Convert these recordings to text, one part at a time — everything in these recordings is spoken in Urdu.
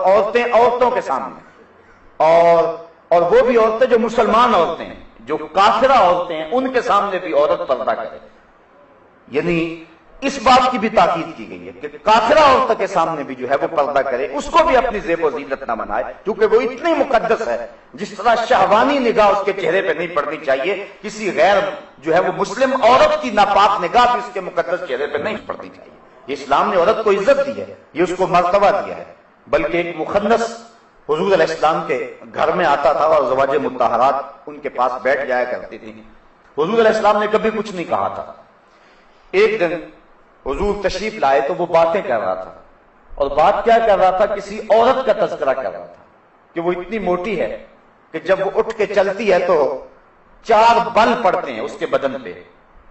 عورتیں عورتوں کے سامنے، اور وہ بھی عورتیں جو مسلمان عورتیں ہیں، جو کافرہ عورتیں ہیں، ان کے سامنے بھی عورت پردہ کرے۔ یعنی اس بات کی بھی تاکید کی گئی ہے کہ کافرہ عورت کے سامنے بھی جو ہے وہ پردہ کرے، اس کو بھی اپنی زیب و زینت نہ بنائے، کیونکہ وہ اتنی مقدس ہے جس طرح شہوانی نگاہ اس کے چہرے پہ نہیں پڑنی چاہیے، کسی غیر جو ہے وہ مسلم عورت کی ناپاک نگاہ بھی اس کے مقدس چہرے پہ نہیں پڑنی چاہیے۔ یہ اسلام نے عورت کو عزت دی ہے، یہ اس کو مرتبہ دیا ہے۔ بلکہ ایک مخنث حضور علیہ السلام کے گھر میں آتا تھا اور ازواج مطہرات ان کے پاس بیٹھ جایا کرتی تھی۔ حضور علیہ السلام نے کبھی کچھ نہیں کہا تھا۔ ایک دن حضور تشریف لائے تو وہ باتیں کر رہا تھا، اور بات کیا کر رہا تھا؟ کسی عورت کا تذکرہ کر رہا تھا کہ وہ اتنی موٹی ہے کہ جب وہ اٹھ کے چلتی ہے تو 4 بل پڑتے ہیں اس کے بدن پہ،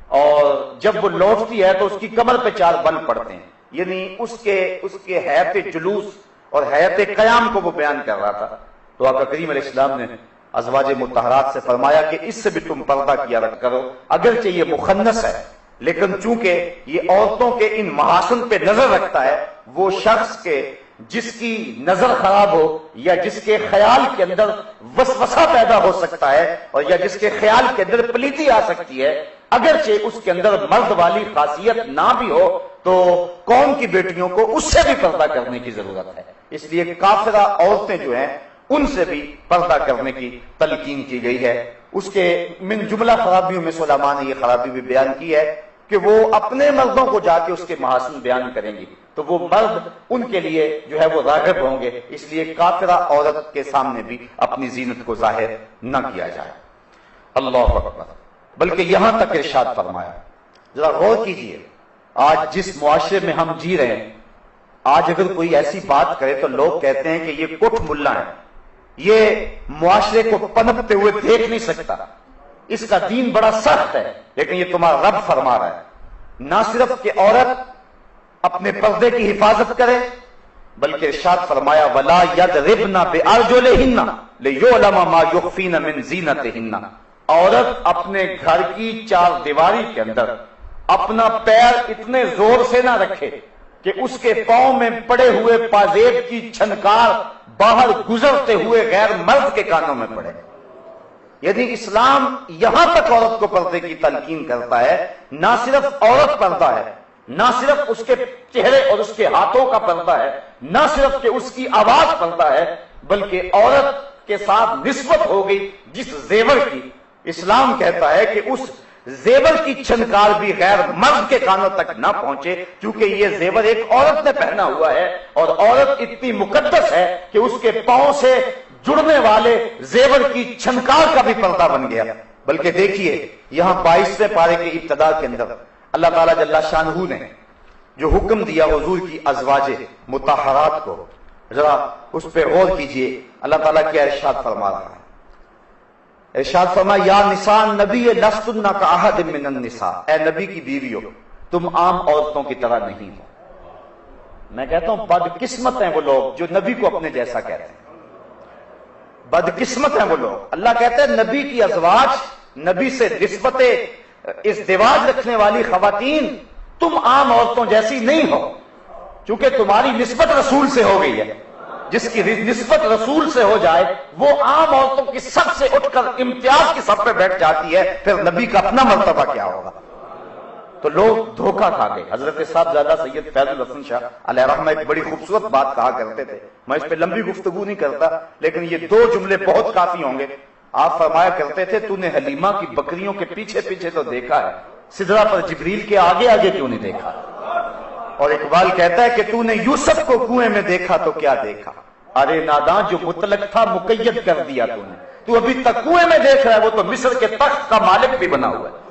اور جب وہ لوٹتی ہے تو اس کی کمر پہ 4 بل پڑتے ہیں۔ یعنی اس کے حیات جلوس اور حیات قیام کو وہ بیان کر رہا تھا۔ تو آقا کریم علیہ السلام نے ازواج مطہرات سے فرمایا کہ اس سے بھی تم پردہ کیا کرو، اگرچہ یہ مخنث ہے لیکن چونکہ یہ عورتوں کے ان محاسن پہ نظر رکھتا ہے، وہ شخص کے جس کی نظر خراب ہو یا جس کے خیال کے اندر وسوسہ پیدا ہو سکتا ہے، اور یا جس کے خیال کے اندر پلیتی آ سکتی ہے، اگرچہ اس کے اندر مرد والی خاصیت نہ بھی ہو، تو قوم کی بیٹیوں کو اس سے بھی پردہ کرنے کی ضرورت ہے۔ اس لیے کافرہ عورتیں جو ہیں ان سے بھی پردہ کرنے کی تلقین کی گئی ہے۔ اس کے من جملہ خرابیوں میں علماء نے یہ خرابی بھی بیان کی ہے کہ وہ اپنے مردوں کو جا کے اس کے محاسن بیان کریں گی تو وہ مرد ان کے لیے جو ہے وہ راغب ہوں گے، اس لیے کافرہ عورت کے سامنے بھی اپنی زینت کو ظاہر نہ کیا جائے۔ اللہ اکبر۔ بلکہ یہاں تک ارشاد فرمایا، ذرا غور کیجئے، آج جس معاشرے میں ہم جی رہے ہیں، آج اگر کوئی ایسی بات کرے تو لوگ کہتے ہیں کہ یہ کٹ ملا ہے، یہ معاشرے کو پنپتے ہوئے دیکھ نہیں سکتا، اس کا دین بڑا سخت ہے۔ لیکن یہ تمہارا رب فرما رہا ہے نہ صرف کہ عورت اپنے پردے کی حفاظت کرے، بلکہ ارشاد فرمایا وَلَا يَضْرِبْنَ بِأَرْجُلِهِنَّ لِيُعْلَمَ مَا يُخْفِينَ مِنْ زِينَتِهِنَّ۔ عورت اپنے گھر کی 4 دیواری کے اندر اپنا پیر اتنے زور سے نہ رکھے کہ اس کے پاؤں میں پڑے ہوئے پازیب کی چھنکار باہر گزرتے ہوئے غیر مرد کے کانوں میں پڑے۔ یعنی اسلام یہاں تک عورت کو پردے کی تلقین کرتا ہے، نہ صرف عورت پردہ ہے، نہ صرف اس کے چہرے اور اس کے ہاتھوں کا پردہ ہے، نہ صرف کہ اس کی آواز پردہ ہے، بلکہ عورت کے ساتھ نسبت ہو گئی جس زیور کی، اسلام کہتا ہے کہ اس زیور کی چھنکار بھی غیر مرد کے کانوں تک نہ پہنچے، کیونکہ یہ زیور ایک عورت نے پہنا ہوا ہے، اور عورت اتنی مقدس ہے کہ اس کے پاؤں سے جڑنے والے زیور کی چھنکار کا بھی پردہ بن گیا۔ بلکہ دیکھیے یہاں 22ویں پارے کے ابتدا کے اندر اللہ تعالیٰ جل شانہ نے جو حکم دیا حضور کی ازواج مطہرات کو، ذرا اس پہ غور کیجئے، اللہ تعالیٰ کیا ارشاد فرما رہا ہے۔ ارشاد فرمایا یا نساء النبی لستن کاحد من النساء، اے نبی کی بیویوں تم عام عورتوں کی طرح نہیں ہو۔ میں کہتا ہوں بدقسمت ہیں وہ لوگ جو نبی کو اپنے جیسا کہتے ہیں، بدقسمت ہیں وہ لوگ۔ اللہ کہتا ہے نبی کی ازواج، نبی سے نسبت ازدواج رکھنے والی خواتین تم عام عورتوں جیسی نہیں ہو، چونکہ تمہاری نسبت رسول سے ہو گئی ہے۔ جس کی نسبت رسول سے ہو جائے وہ عام عورتوں کی سب سے اٹھ کر امتیاز کی صف پہ بیٹھ جاتی ہے، پھر نبی کا اپنا مرتبہ کیا ہوگا؟ تو لوگ دھوکہ کھا گئے۔ حضرت صاحبزادہ سید فیض الحسن شاہ علیہ رحمہ ایک بڑی خوبصورت بات کہا کرتے تھے، میں اس پہ لمبی گفتگو نہیں کرتا لیکن یہ 2 جملے بہت کافی ہوں گے۔ آپ فرمایا کرتے تھے تو نے حلیمہ کی بکریوں کے پیچھے پیچھے تو دیکھا ہے، سدرہ پر جبریل کے آگے آگے کیوں نہیں دیکھا؟ اور اقبال کہتا ہے کہ تو نے یوسف کو کنویں میں دیکھا تو کیا دیکھا، ارے ناداں جو مطلق تھا مقید کر دیا تو نے، تو ابھی تک کنویں میں دیکھ رہا ہے، وہ تو مصر کے تخت کا مالک بھی بنا ہوا ہے۔